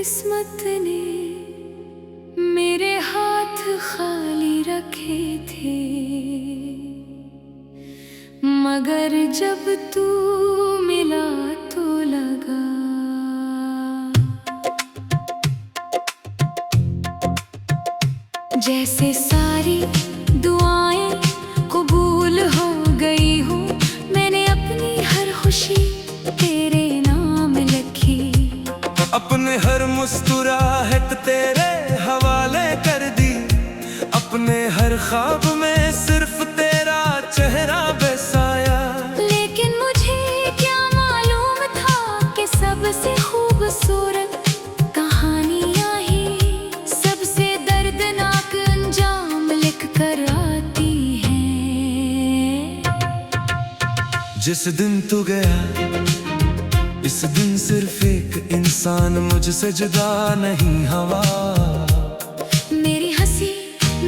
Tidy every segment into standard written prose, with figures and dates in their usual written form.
किस्मत ने मेरे हाथ खाली रखे थे, मगर जब तू मिला तो लगा जैसे सारी दुआएं कबूल हो गई हो। मैंने अपनी हर खुशी तेरे नाम लिखी, अपने हर मुस्कुराहट तेरे हवाले कर दी, अपने हर ख्वाब में सिर्फ तेरा चेहरा बसाया। लेकिन मुझे क्या मालूम था कि सबसे खूबसूरत कहानियां ही सबसे दर्दनाक अंजाम लिख कर आती हैं। जिस दिन तू गया इस दिन सिर्फ एक इंसान मुझसे जुदा नहीं हुआ। मेरी हंसी,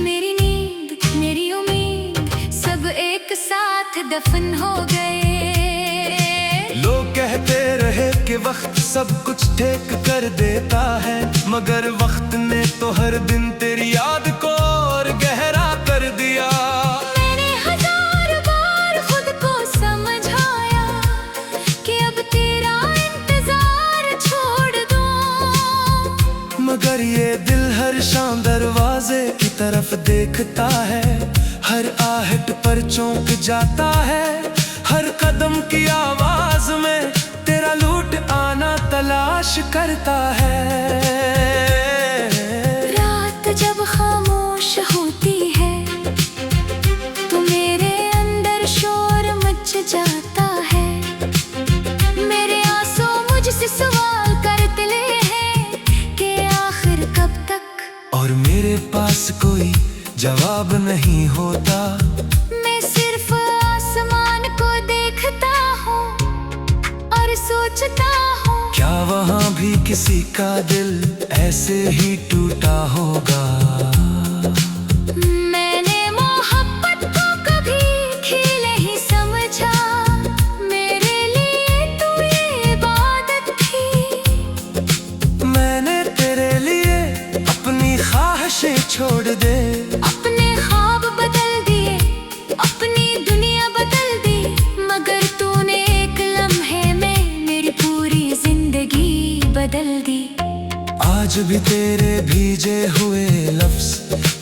मेरी नींद, मेरी उम्मीद सब एक साथ दफन हो गए। लोग कहते रहे कि वक्त सब कुछ ठीक कर देता है, मगर वक्त ने तो हर दिन तेरी याद को और गहरा कर दिया। मैंने हजार बार खुद को समझाया कि अब तेरा इंतजार छोड़ दूं, मगर ये दिल हर शाम दरवाजे की तरफ देखता है, हर आहट पर चौंक जाता है, हर कदम की आवाज में तेरा लूट आना तलाश करता है। रात जब खामोश होती है तो मेरे अंदर शोर मच जाता है। मेरे आंसू मुझसे सवाल करते हैं कि आखिर कब तक, और मेरे पास कोई जवाब नहीं होता। मैं सिर्फ आसमान को देखता हूँ और सोचता हूँ क्या वहाँ भी किसी का दिल ऐसे ही टूटा होगा। मैंने मोहब्बत को कभी खेल ही समझा, मेरे लिए तो ये इबादत थी। मैंने तेरे लिए अपनी ख्वाहिशें छोड़ दे, अपने ख्वाब बदल दिए, अपनी दुनिया बदल दी, मगर तूने एक लम्हे में मेरी पूरी जिंदगी बदल दी। आज भी तेरे भीजे हुए लफ्ज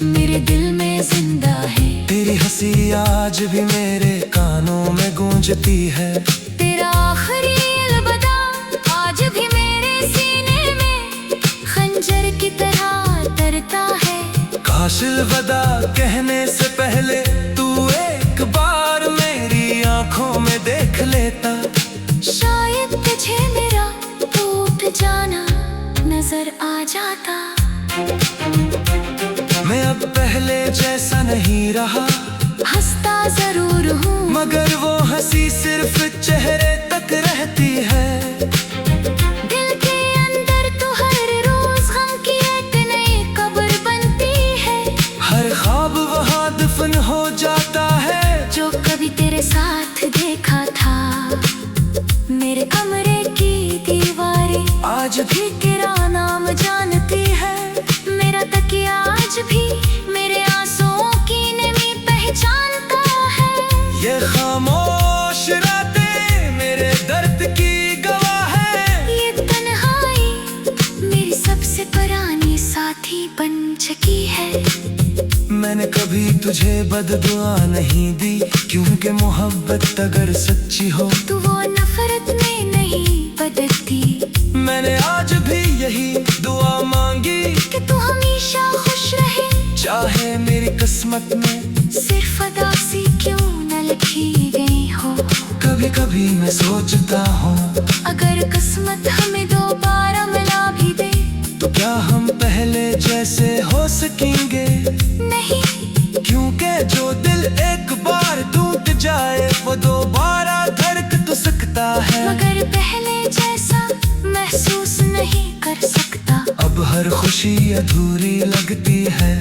मेरे दिल में जिंदा है, तेरी हंसी आज भी मेरे कानों में गूंजती है। तेरा आखिरी अलविदा आज भी मेरे सीने में खंजर की तरह तरता है। काश अलविदा कहने से पहले तू एक बार मेरी आंखों में देख लेता, शायद तुझे मेरा टूट जाना नजर आ जाता। मैं अब पहले जैसा नहीं रहा, हंसता जरूर हूँ मगर वो हंसी सिर्फ चेहरे तक रहती है। दिल के अंदर तो हर रोज गम की एक नई कब्र बनती है। हर ख्वाब वहाँ दफन हो जाता है जो कभी तेरे साथ देखा था, मेरे कमरे की दीवारें आज भी तेरा नाम जानती है। मेरा तकिया आज भी मेरे आंसुओं की नमी पहचानता है। ये खामोश रातें मेरे दर्द की गवाह है। ये तन्हाई मेरी सबसे पुरानी साथी बन चुकी है। मैंने कभी तुझे बददुआ नहीं दी, क्योंकि मोहब्बत अगर सच्ची हो तू वो नफरत में नहीं बदलती। मैंने आज भी यही दुआ मांगी कि तू हमेशा खुश रहे, चाहे मेरी किस्मत में सिर्फ उदासी क्यों न लिखी गई हो। कभी कभी मैं सोचता हूँ अगर किस्मत हमें दोबारा मिला भी दे तो क्या हम पहले जैसे हो सकेंगे। नहीं, क्योंकि जो दिल एक बार टूट जाए वो दोबारा धड़क तो सकता है, मगर पहले जैसा महसूस नहीं कर सकता। अब हर खुशी अधूरी लगती है,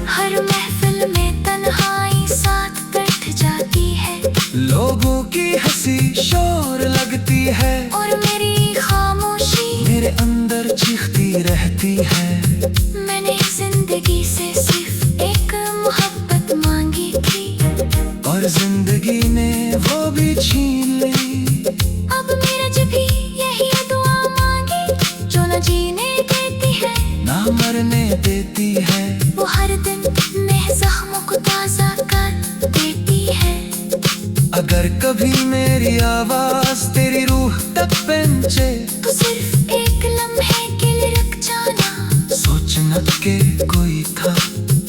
हर महफिल में तन्हाई साथ बैठ जाती है। लोगों की हंसी शोर लगती है और मेरी खामोशी मेरे अंदर चीखती रहती है। मैंने जिंदगी से सिर्फ एक मोहब्बत मांगी थी, और जिंदगी ने वो भी छीन ली। अब मेरा जब भी यही दुआ मांगी, जो न जीने देती है ना मरने देती है, वो हर दिन नए जख्मों को ताजा कर देती है। अगर कभी मेरी आवाज तेरी रूह तक पहुंचे, तो सिर्फ एक लम्हे के लिए रुक जाना। सोचना के कोई था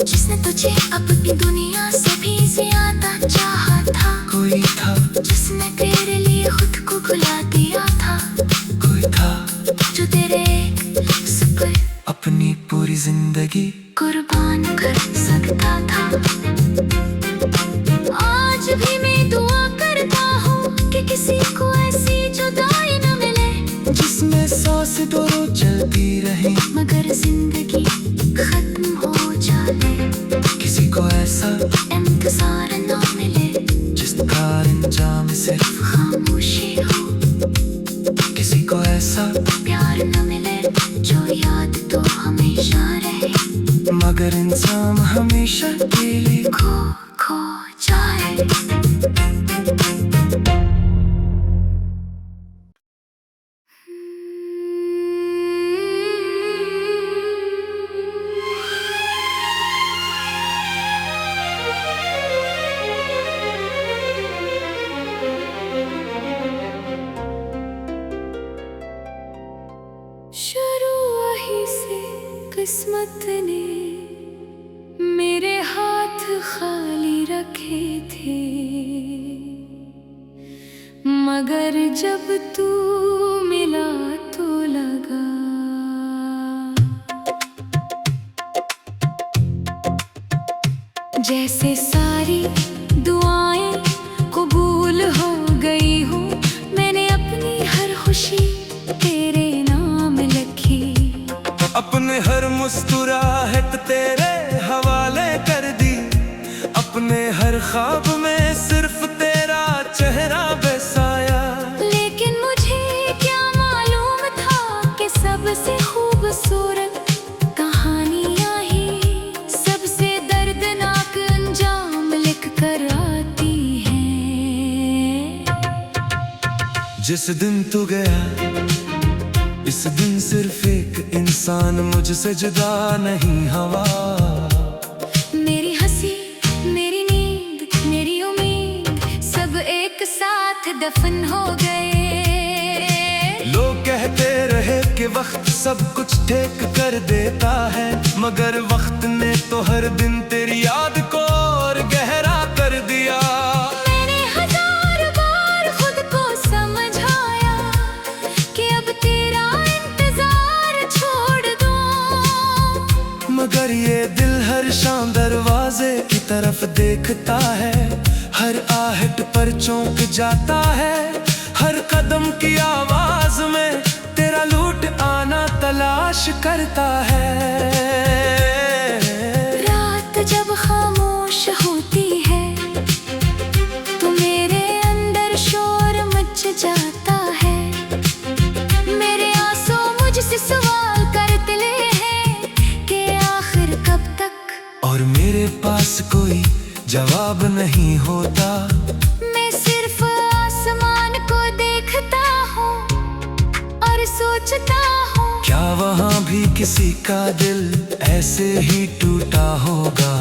जिसने तुझे अपनी दुनिया से भी ज्यादा चाहा था, कोई था जिसने तेरे लिए खुद को भुला दिया था, कोई था जो तेरे लफ्ज़ पर अपनी पूरी जिंदगी कुर्बान कर सकता था। आज भी मैं दुआ करता हूँ कि किसी को ऐसी जुदाई न मिले, जिसमें सांस दोनों चलती रहे मगर जिंदगी खत्म हो जाए। किसी को ऐसा इंतजार न मिले, जिसका अंजाम सिर्फ खामोशी हो। किसी को ऐसा प्यार न मिले, जो याद तो हमेशा रहे, मगर इंसान हमेशा के लिए खो जाए। शुरू वही से किस्मत ने मेरे हाथ खाली रखे थे, मगर जब तू मिला तो लगा जैसे सारी दुआएं कबूल हो गई हो। मैंने अपनी हर खुशी तेरे नाम लिखी, अपने हर मुस्कुराहट तेरे हवाले कर दी, अपने हर ख्वाब में सिर्फ तेरा चेहरा बसाया। लेकिन मुझे क्या मालूम था कि सबसे खूबसूरत कहानियां ही सबसे दर्दनाक अंजाम लिख कर आती हैं। जिस दिन तू गया, इस दिन सिर्फ एक इंसान मुझसे जुदा नहीं हुआ। मेरी हंसी, मेरी नींद, मेरी उम्मीद सब एक साथ दफन हो गए। लोग कहते रहे कि वक्त सब कुछ ठीक कर देता है, मगर वक्त ने तो हर दिन तेरी याद को और गहरा कर दिया। मैंने हजार बार खुद को समझाया कि अब तेरा इंतजार छोड़ दूं, मगर ये दिल हर शाम दरवाजे की तरफ देखता है, हर आहट पर चौंक जाता है, हर कदम की आवाज में तेरा लूट आना तलाश करता है। रात जब खामोश होती है तो मेरे अंदर शोर मच जाता है। मेरे आंसू मुझसे सवाल करते हैं कि आखिर कब तक, और मेरे पास कोई जवाब नहीं होता। मैं सिर्फ आसमान को देखता हूँ और सोचता हूँ, क्या वहाँ भी किसी का दिल ऐसे ही टूटा होगा।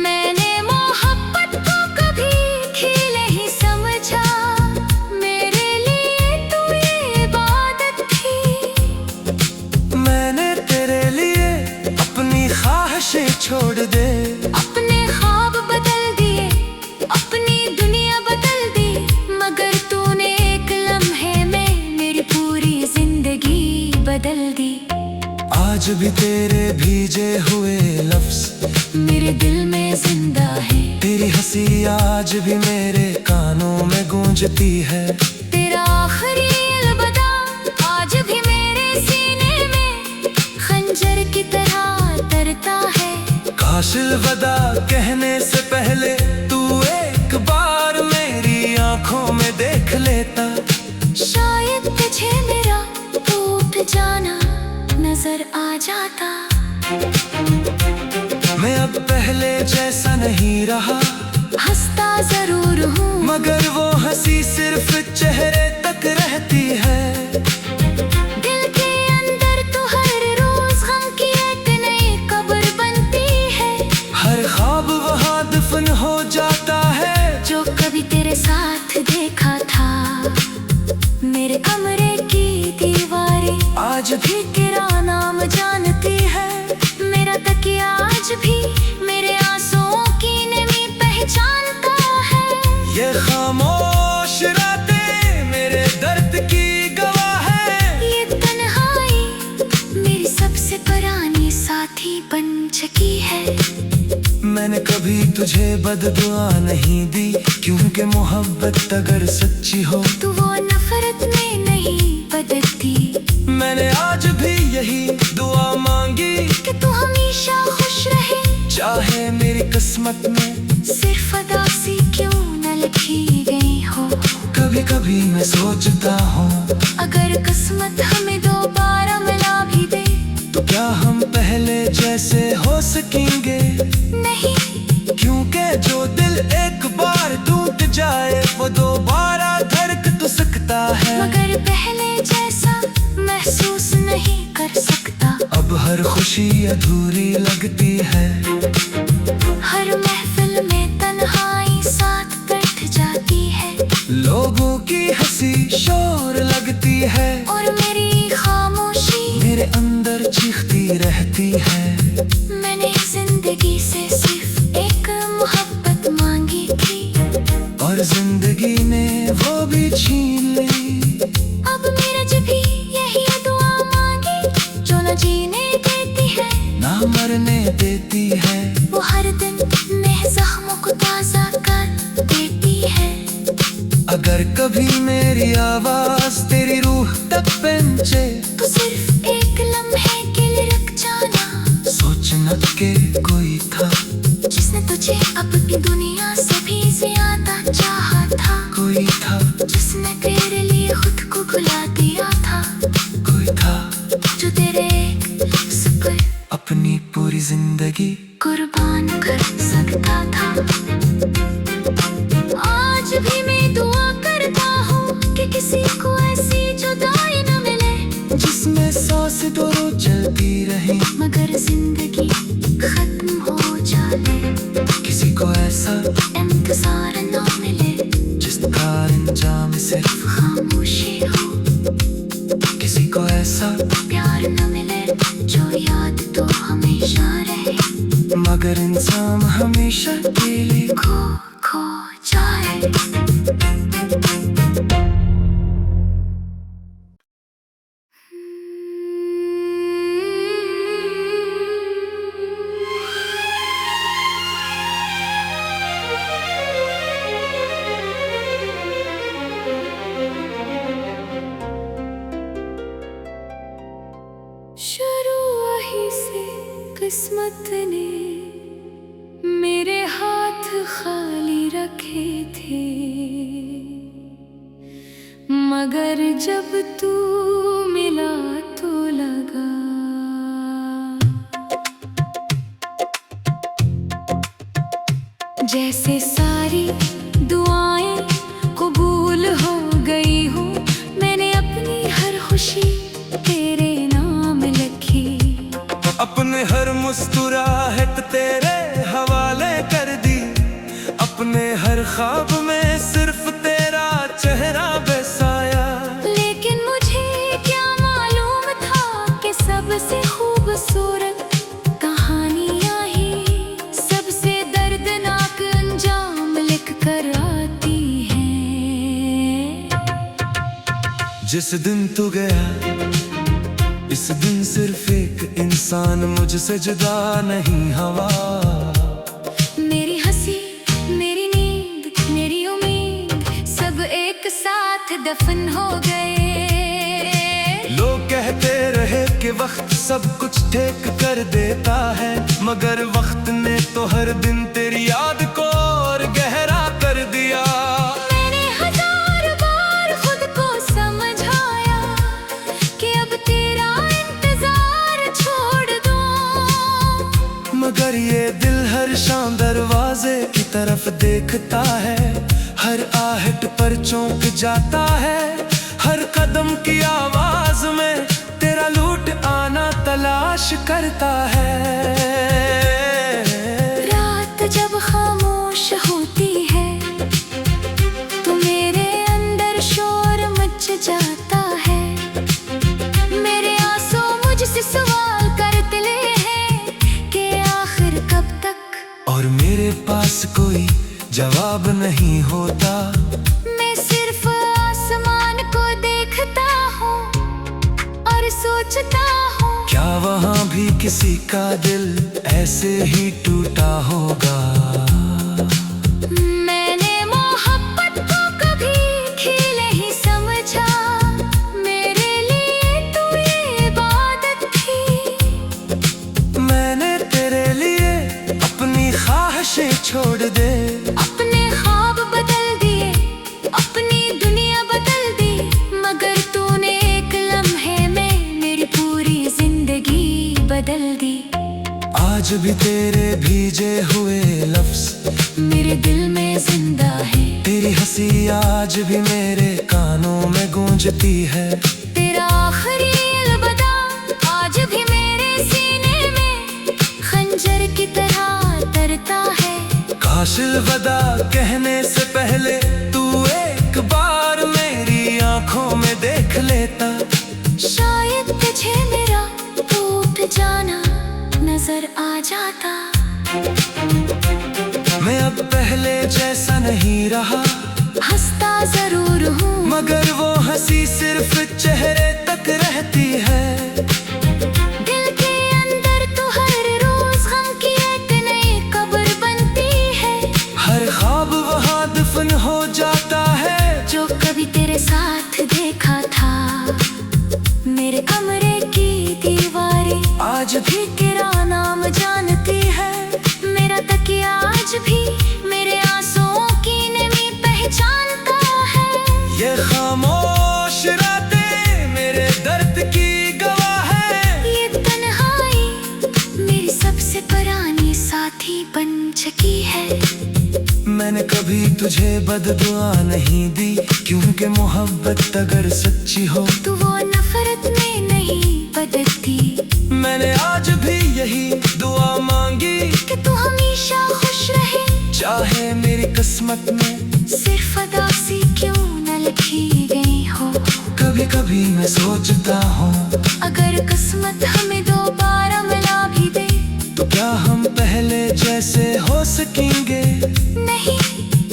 मैंने मोहब्बत को कभी खेल ही समझा, मेरे लिए तो ये इबादत थी। मैंने तेरे लिए अपनी ख्वाहिशें छोड़ दे, अपने ख्वाब बदल दिए, अपनी दुनिया बदल दी, मगर तूने एक लम्हे में मेरी पूरी जिंदगी बदल दी। आज भी तेरे भीजे हुए लफ्ज मेरे दिल में जिंदा है, तेरी हंसी आज भी मेरे कानों में गूंजती है। तेरा आखिरी अलविदा आज भी मेरे सीने में खंजर की तरह तरता है। काश अलविदा कहने से पहले तू एक बार मेरी आंखों में देख लेता, शायद तुझे मेरा पहले जैसा नहीं रहा। हंसता जरूर हूँ मगर वो हंसी सिर्फ चेहरे तक रहती है। दिल के अंदर तो हर रोज गम की एक नई कब्र बनती है। हर ख्वाब वहाँ दफन हो जाता है जो कभी तेरे साथ देखा था। मेरे कमरे की दीवारें आज भी तेरा नाम जानती है। मेरा तकिया आज भी मेरे आंसुओं की नमी पहचानता है। ये खामोश रातें मेरे दर्द की गवाह है। ये तन्हाई मेरी सबसे पुरानी साथी बन चुकी है। मैंने कभी तुझे बददुआ नहीं दी, क्योंकि मोहब्बत अगर सच्ची हो तू वो नफरत में नहीं बदलती। मैंने आज भी यही दुआ मांगी कि तू हमेशा खुश रहे। चाहे मेरी किस्मत में सिर्फ उदासी क्यों न लिखी गई हो। कभी कभी मैं सोचता हूँ अगर किस्मत हमें दोबारा मिला भी दे तो क्या हम पहले जैसे हो सकेंगे। नहीं, क्योंकि जो दिल एक बार टूट जाए वो दोबारा धड़क तो सकता है, मगर पहले जैसा महसूस नहीं कर सकता। अब हर खुशी अधूरी लगती है। हर महफिल में तन्हाई साथ बैठ जाती है। लोगों की हंसी शोर लगती है और मेरी खामोशी मेरे अंदर चीखती रहती है। मैंने जिंदगी से सिर्फ एक मोहब्बत मांगी थी और जिंदगी ने वो भी छीन ली। अब मेरा जब भी यही दुआ मांगी जो न जीने देती है ना मरने देती है। वो हर दिन नए जख्मों को ताजा कर देती है। अगर कभी मेरी आवाज तेरी रूह तक पहुंचे तो सिर्फ एक लम्हे के लिए रुक जाना। सोचना के कोई था जिसने तुझे अपनी दुनिया से भी ज्यादा चाहा था। कोई था जिसने तेरे लिए खुद को भुला दिया था। कोई था जो तेरे पर अपनी पूरी जिंदगी कुर्बान कर सकता था। आज भी मैं दुआ करता हूँ कि किसी को ऐसी जुदाई न मिले जिसमें सांस दोनों चलती रहे मगर जिंदगी खत्म हो जाए। किसी को ऐसा इंतजार न मिले जिसका अंजाम सिर्फ खामोशी हो। किसी को ऐसा प्यार न मिले जो याद तो हमेशा रहे मगर इंसान हमेशा के लिए खो जाए। शुरू वही से किस्मत ने मेरे हाथ खाली रखे थे, मगर जब तू मिला तो लगा जैसे सारी दुआएं कबूल हो गई हो। मैंने अपनी हर खुशी तेरे नाम लिखी। अपने हर मुस्कुराहट तेरे हवाले कर दी। अपने हर ख्वाब में सिर्फ तेरा चेहरा बसाया। लेकिन मुझे क्या मालूम था कि सबसे खूबसूरत कहानियां ही सबसे दर्दनाक अंजाम लिख कर आती हैं। जिस दिन तू गया इस दिन सिर्फ एक इंसान मुझसे जुदा नहीं हुआ। मेरी हंसी, मेरी नींद, मेरी उम्मीद सब एक साथ दफन हो गए। लोग कहते रहे कि वक्त सब कुछ ठीक कर देता है, मगर वक्त ने तो हर दिन तेरी याद को और गहरा कर दिया। मैंने हजार बार खुद को समझाया कि अब तेरा इंतजार छोड़ दूं, मगर ये दिल हर देखता है, हर आहट पर चौंक जाता है, हर कदम की आवाज में तेरा लूट आना तलाश करता है। रात जब खामोश होती है तो मेरे अंदर शोर मच जाता है, मेरे आंसू मुझसे सवाल करते हैं कि आखिर कब तक। और मेरे पास कोई जवाब नहीं होता, मैं सिर्फ आसमान को देखता हूँ और सोचता हूँ क्या वहाँ भी किसी का दिल ऐसे ही टूटा होगा। मैंने मोहब्बत को कभी खेल ही समझा, मेरे लिए तो ये इबादत थी। मैंने तेरे लिए अपनी ख्वाहिशें छोड़ दे, अपने ख्वाब बदल दिए, अपनी दुनिया बदल दी, मगर तूने एक लम्हे में मेरी पूरी जिंदगी बदल दी। आज भी तेरे भीजे हुए लफ्ज मेरे दिल में जिंदा है, तेरी हंसी आज भी मेरे कानों में गूंजती है। तेरा आखिरी अलविदा आज भी मेरे सीने में खंजर की तरह तरता है। काश अलविदा कहने से पहले तू एक बार मेरी आंखों में देख लेता, शायद तुझे मेरा टूट जाना नजर आ जाता। मैं अब पहले जैसा नहीं रहा, हंसता जरूर हूँ मगर वो हंसी सिर्फ चेहरे तक रहती है। दिल के अंदर तो हर रोज गम की एक नई कब्र बनती है। हर ख्वाब वहाँ दफन हो जाता है जो कभी तेरे साथ देखा था, मेरे कमरे की दीवारें आज भी तेरा नाम जानती है। मेरा तकिया आज भी मेरे आंसुओं की नमी पहचानता है। ये खामोश रातें मेरे दर्द की गवाह है, ये तन्हाई मेरी सबसे पुरानी साथी बन चुकी है। मैंने कभी तुझे बददुआ नहीं दी, क्योंकि मोहब्बत अगर सच्ची हो तू वो नफरत में नहीं बदलती। मैंने आज भी यही दुआ मांगी कि तू हमेशा खुश रहे, चाहे मेरी किस्मत में सिर्फ उदासी क्यों न लिखी गई हो। कभी कभी मैं सोचता हूँ अगर किस्मत हमें दोबारा मिला भी दे तो क्या हम पहले जैसे हो सकेंगे। नहीं,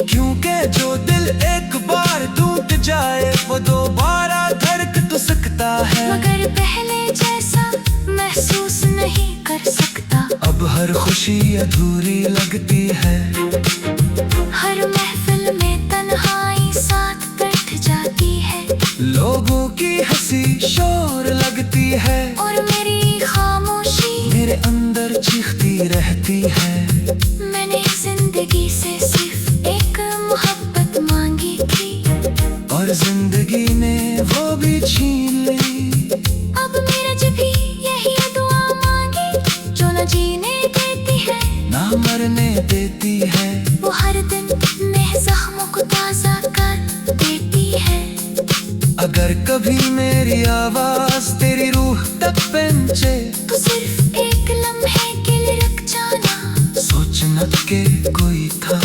क्योंकि जो दिल एक बार टूट जाए वो दोबारा धड़क तो सकता है, मगर पहले जैसा महसूस नहीं कर सकता। अब हर खुशी अधूरी लगती है, हर महफिल में तन्हाई साथ बैठ जाती है। लोगों की हंसी शोर लगती है और मेरी खामोशी मेरे अंदर चीखती रहती है। मैंने जिंदगी से सिर्फ एक मोहब्बत मांगी थी, और जिंदगी ने वो भी छीन ली। अब मेरा जब भी यही दुआ मांगी जो न जीने देती है ना मरने देती है, वो हर दिन नए जख्मों को ताजा कर देती है। अगर कभी मेरी आवाज तेरी रूह तक पहुंचे तो सिर्फ एक लम्हे के लिए रुक जाना। सोचना के कोई था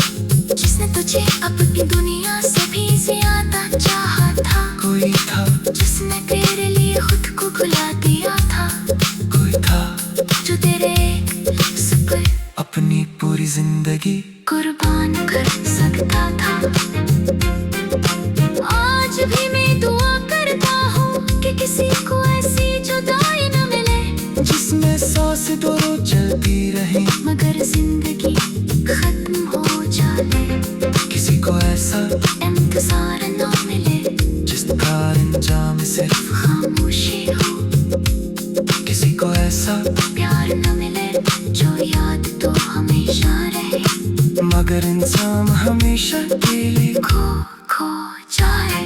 जिसने तुझे अपनी दुनिया से भी ज्यादा चाहा था, कोई था जिसने तेरे लिए खुद को भुला दिया था, कोई था जो तेरे एक लफ्ज़ पर अपनी पूरी जिंदगी कुर्बान कर सकता था। आज भी मैं दुआ करता हूँ कि किसी को ऐसी जुदाई न मिले जिसमें सांस दोनों चलती रहे मगर जिंदगी खत्म हो जाए। किसी को ऐसा इंतजार न मिले जिसका अंजाम सिर्फ खामोशी हो, किसी को ऐसा प्यार न मिले जो याद तो हमेशा रहे मगर इंसान हमेशा के लिए खो जाए।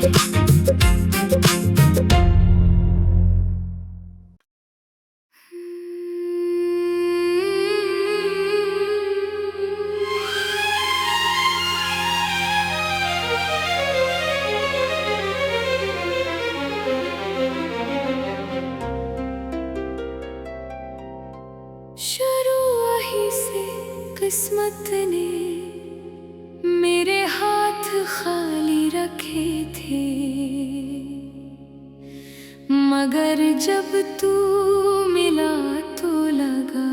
किस्मत ने मेरे हाथ खाली रखे थे, मगर जब तू मिला तो लगा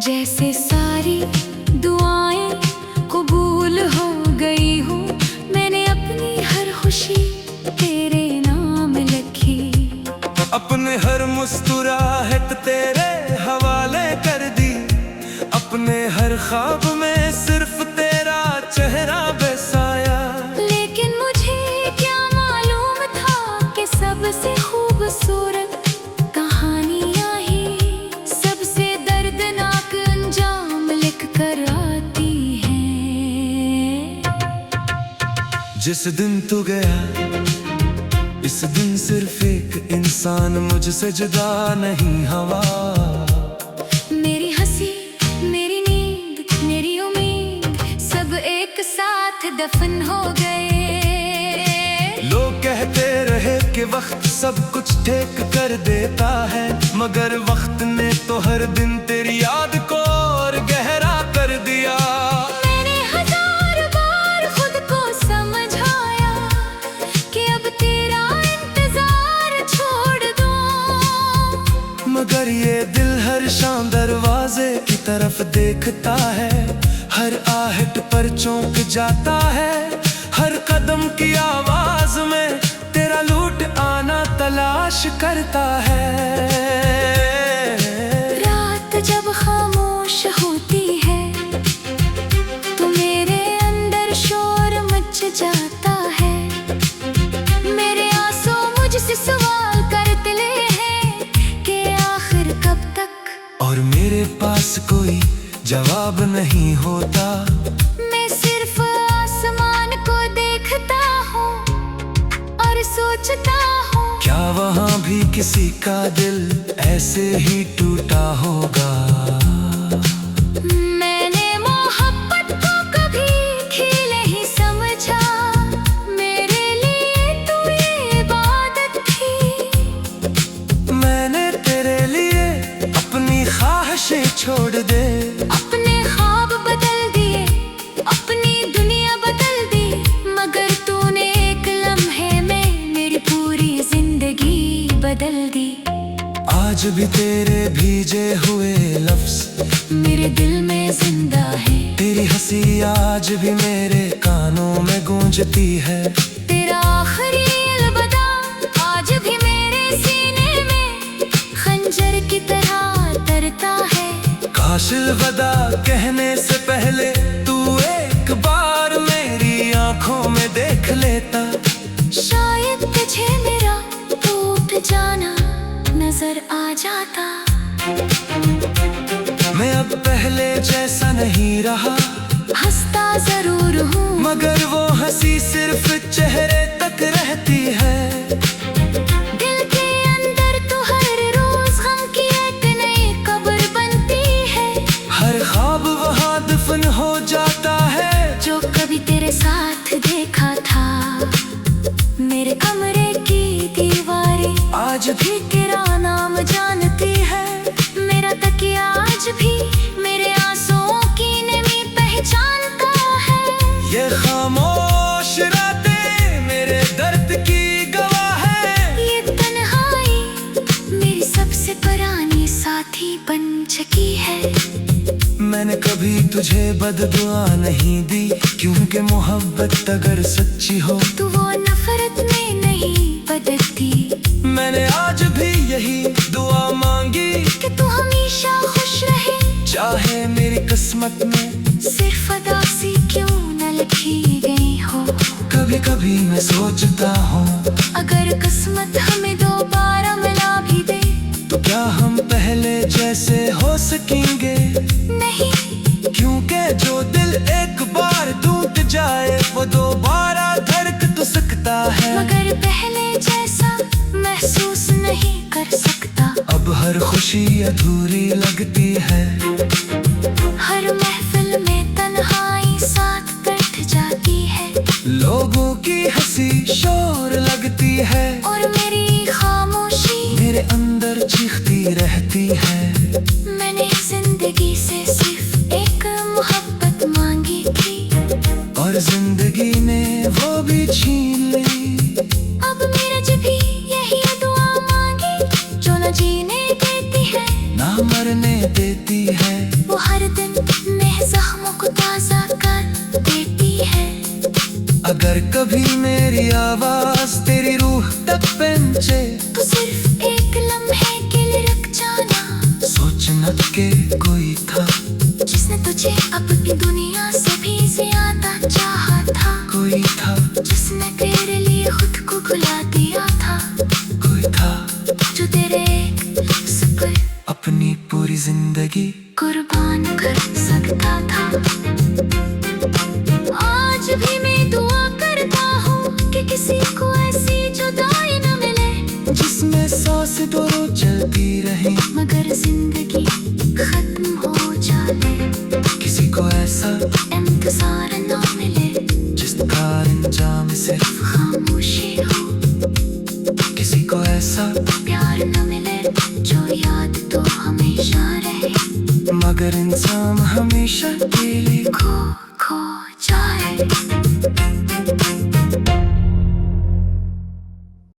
जैसे सारी दुआएं कबूल हो गई हो। मैंने अपनी हर खुशी तेरे नाम लिखी, अपने हर मुस्कुराहट तेरे हवाले कर दी, अपने हर ख्वाब में सिर्फ तेरा चेहरा बसाया। लेकिन मुझे क्या मालूम था कि सबसे खूबसूरत कहानियां ही सबसे दर्दनाक अंजाम लिख कर आती हैं। जिस दिन तू गया इस दिन सिर्फ एक इंसान मुझसे जुदा नहीं हुआ। मेरी हंसी, मेरी नींद, मेरी उम्मीद सब एक साथ दफन हो गए। लोग कहते रहे कि वक्त सब कुछ ठीक कर देता है, मगर वक्त ने तो हर दिन तेरी याद को और गहरा कर दिया। मैंने हजार बार खुद को समझाया कि अब तेरा इंतजार छोड़ दूं, मगर ये दिल हर शाम दरवाजे की तरफ देखता है, हर आहट पर चौंक जाता है, हर कदम की आवाज में तेरा लूट आना तलाश करता है। रात जब खामोश होती है तो मेरे अंदर शोर मच जाता है। मेरे आंसू मुझसे सवाल करते हैं कि आखिर कब तक, और मेरे पास कोई जवाब नहीं होता। मैं सिर्फ आसमान को देखता हूँ और सोचता हूँ क्या वहाँ भी किसी का दिल ऐसे ही टूटा होगा। मैंने मोहब्बत को कभी खेल ही समझा, मेरे लिए तो ये इबादत थी। मैंने तेरे लिए अपनी ख्वाहिशें छोड़ दे, अपने ख्वाब बदल दिए, अपनी दुनिया बदल दी, मगर तूने एक लम्हे में मेरी पूरी जिंदगी बदल दी। आज भी तेरे भीजे हुए लफ्ज मेरे दिल में जिंदा है, तेरी हंसी आज भी मेरे कानों में गूंजती है। तेरा आखिरी अलविदा आज भी मेरे सीने में खंजर की तरह तरता है। काश अलविदा कहने से पहले तू एक बार मेरी आंखों में देख लेता, शायद तुझे मेरा टूट जाना नजर आ जाता। मैं अब पहले जैसा नहीं रहा, हंसता जरूर हूँ मगर वो हंसी सिर्फ चेहरे तक रहती है। दिल के अंदर तो हर रोज गम की एक नई कब्र बनती है। हर ख्वाब वहाँ दफन हो जाता है जो कभी तेरे साथ देखा था, मेरे कमरे की दीवारें आज भी तेरा नाम जानती है। मेरा तकिया आज भी मेरे आंसुओं की नमी पहचानता है। ये खामोश रातें मेरे दर्द की गवाह है। ये तन्हाई मेरी सबसे पुरानी साथी बन चुकी है। मैंने कभी तुझे बददुआ नहीं दी, क्योंकि मोहब्बत अगर सच्ची हो तू वो नफरत में नहीं बदलती। मैंने आज भी यही दुआ मांगी कि तू हमेशा खुश रहे, चाहे मेरी किस्मत में सिर्फ उदासी क्यों न लिखी गई हो। कभी कभी मैं सोचता हूँ अगर किस्मत हमें दोबारा मिला भी दे तो क्या हम पहले जैसे हो सकेंगे। नहीं, क्योंकि जो दिल एक बार टूट जाए वो दोबारा धड़क तो सकता है, मगर पहले जैसा महसूस नहीं कर सकता। अब हर खुशी अधूरी लगती है, हर महफिल में तन्हाई साथ बैठ जाती है। लोगों की हंसी शोर लगती है और मेरी खामोशी मेरे अंदर चलती रहती है। मैंने जिंदगी से सिर्फ एक मोहब्बत मांगी थी, और जिंदगी ने वो भी छीन ली। अब मेरे जी भी यही दुआ मांगी, जो न जीने देती है ना मरने देती है। वो हर दिन मेरे जख्मों को ताजा कर देती है। अगर कभी मेरी आवाज तेरी रूह तक पहुंचे, तो सिर्फ एक लम्हे के लिए रुक जाना। सोचना के कोई था जिसने तुझे अपनी दुनिया से भी ज्यादा चाहा था। कोई था जिसने तेरे लिए खुद को भुला दिया था। कोई था जो तेरे लफ्ज़ पर अपनी पूरी जिंदगी कुर्बान कर सकता था। आज भी मैं दुआ करता हूँ कि किसी को ऐसी जुदाई न मिले, जिसमें सांस दोनों चलती रहे मगर जिंदगी खत्म हो जाए। किसी को ऐसा इंतजार न मिले, जिसका अंजाम सिर्फ खामोशी हो। किसी को ऐसा प्यार न मिले, जो याद तो हमेशा रहे, मगर इंसान हमेशा के लिए खो जाए।